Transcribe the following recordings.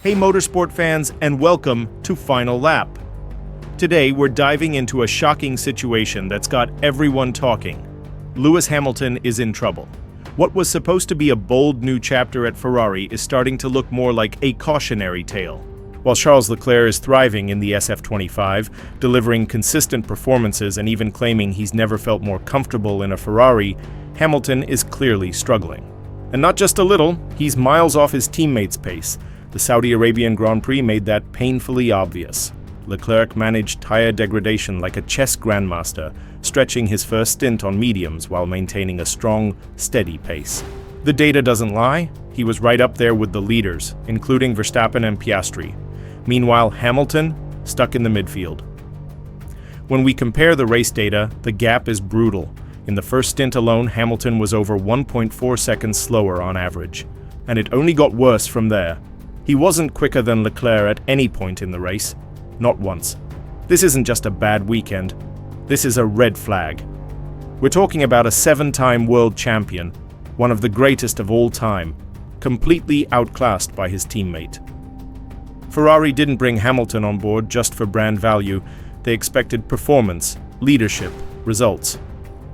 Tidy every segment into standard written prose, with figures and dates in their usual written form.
Hey motorsport fans, and welcome to Final Lap. Today we're diving into a shocking situation that's got everyone talking. Lewis Hamilton is in trouble. What was supposed to be a bold new chapter at Ferrari is starting to look more like a cautionary tale. While Charles Leclerc is thriving in the SF25, delivering consistent performances and even claiming he's never felt more comfortable in a Ferrari, Hamilton is clearly struggling. And not just a little, he's miles off his teammates' pace. The Saudi Arabian Grand Prix made that painfully obvious. Leclerc managed tire degradation like a chess grandmaster, stretching his first stint on mediums while maintaining a strong, steady pace. The data doesn't lie. He was right up there with the leaders, including Verstappen and Piastri. Meanwhile, Hamilton, stuck in the midfield. When we compare the race data, the gap is brutal. In the first stint alone, Hamilton was over 1.4 seconds slower on average. And it only got worse from there. He wasn't quicker than Leclerc at any point in the race. Not once. This isn't just a bad weekend. This is a red flag. We're talking about a 7-time world champion, one of the greatest of all time, completely outclassed by his teammate. Ferrari didn't bring Hamilton on board just for brand value. They expected performance, leadership, results.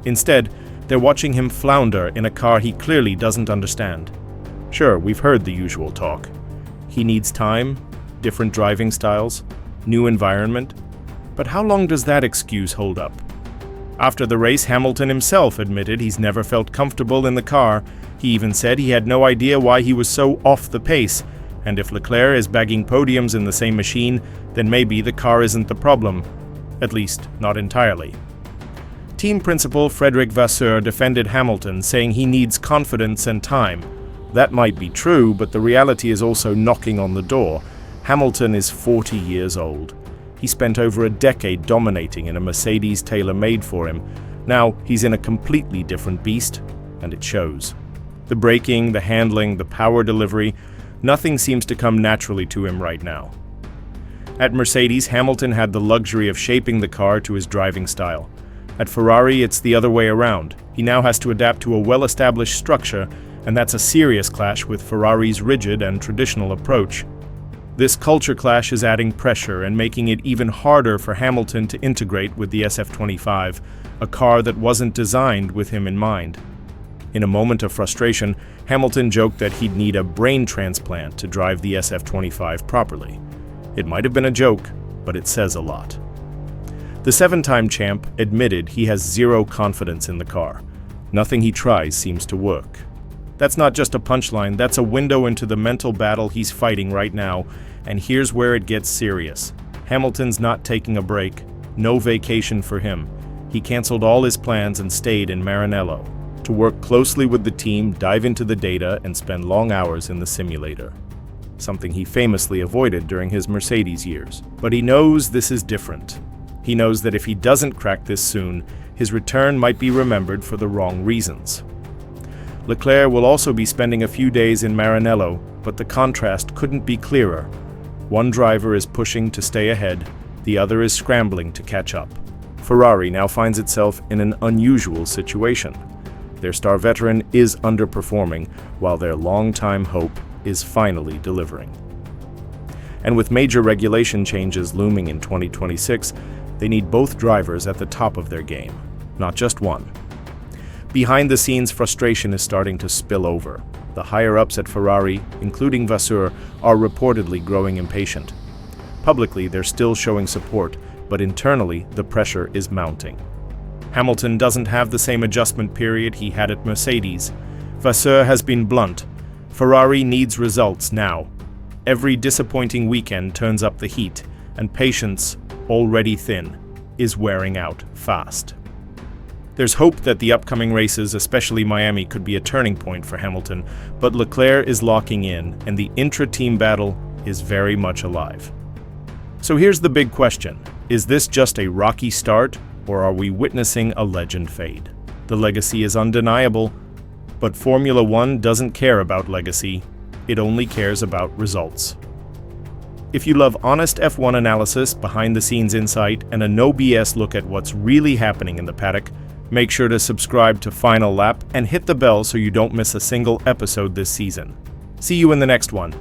Instead, they're watching him flounder in a car he clearly doesn't understand. Sure, we've heard the usual talk. He needs time, different driving styles, new environment. But how long does that excuse hold up? After the race, Hamilton himself admitted he's never felt comfortable in the car. He even said he had no idea why he was so off the pace. And if Leclerc is bagging podiums in the same machine, then maybe the car isn't the problem. At least, not entirely. Team principal Frédéric Vasseur defended Hamilton, saying he needs confidence and time. That might be true, but the reality is also knocking on the door. Hamilton is 40 years old. He spent over a decade dominating in a Mercedes tailor-made for him. Now he's in a completely different beast, and it shows. The braking, the handling, the power delivery, nothing seems to come naturally to him right now. At Mercedes, Hamilton had the luxury of shaping the car to his driving style. At Ferrari, it's the other way around. He now has to adapt to a well-established structure, and that's a serious clash with Ferrari's rigid and traditional approach. This culture clash is adding pressure and making it even harder for Hamilton to integrate with the SF25, a car that wasn't designed with him in mind. In a moment of frustration, Hamilton joked that he'd need a brain transplant to drive the SF25 properly. It might have been a joke, but it says a lot. The 7-time champ admitted he has zero confidence in the car. Nothing he tries seems to work. That's not just a punchline, that's a window into the mental battle he's fighting right now, and here's where it gets serious. Hamilton's not taking a break, no vacation for him. He canceled all his plans and stayed in Maranello to work closely with the team, dive into the data, and spend long hours in the simulator. Something he famously avoided during his Mercedes years. But he knows this is different. He knows that if he doesn't crack this soon, his return might be remembered for the wrong reasons. Leclerc will also be spending a few days in Maranello, but the contrast couldn't be clearer. One driver is pushing to stay ahead, the other is scrambling to catch up. Ferrari now finds itself in an unusual situation. Their star veteran is underperforming, while their longtime hope is finally delivering. And with major regulation changes looming in 2026, they need both drivers at the top of their game, not just one. Behind the scenes, frustration is starting to spill over. The higher-ups at Ferrari, including Vasseur, are reportedly growing impatient. Publicly, they're still showing support, but internally, the pressure is mounting. Hamilton doesn't have the same adjustment period he had at Mercedes. Vasseur has been blunt. Ferrari needs results now. Every disappointing weekend turns up the heat, and patience, already thin, is wearing out fast. There's hope that the upcoming races, especially Miami, could be a turning point for Hamilton, but Leclerc is locking in, and the intra-team battle is very much alive. So here's the big question. Is this just a rocky start, or are we witnessing a legend fade? The legacy is undeniable, but Formula One doesn't care about legacy. It only cares about results. If you love honest F1 analysis, behind-the-scenes insight, and a no-BS look at what's really happening in the paddock, make sure to subscribe to Final Lap and hit the bell so you don't miss a single episode this season. See you in the next one.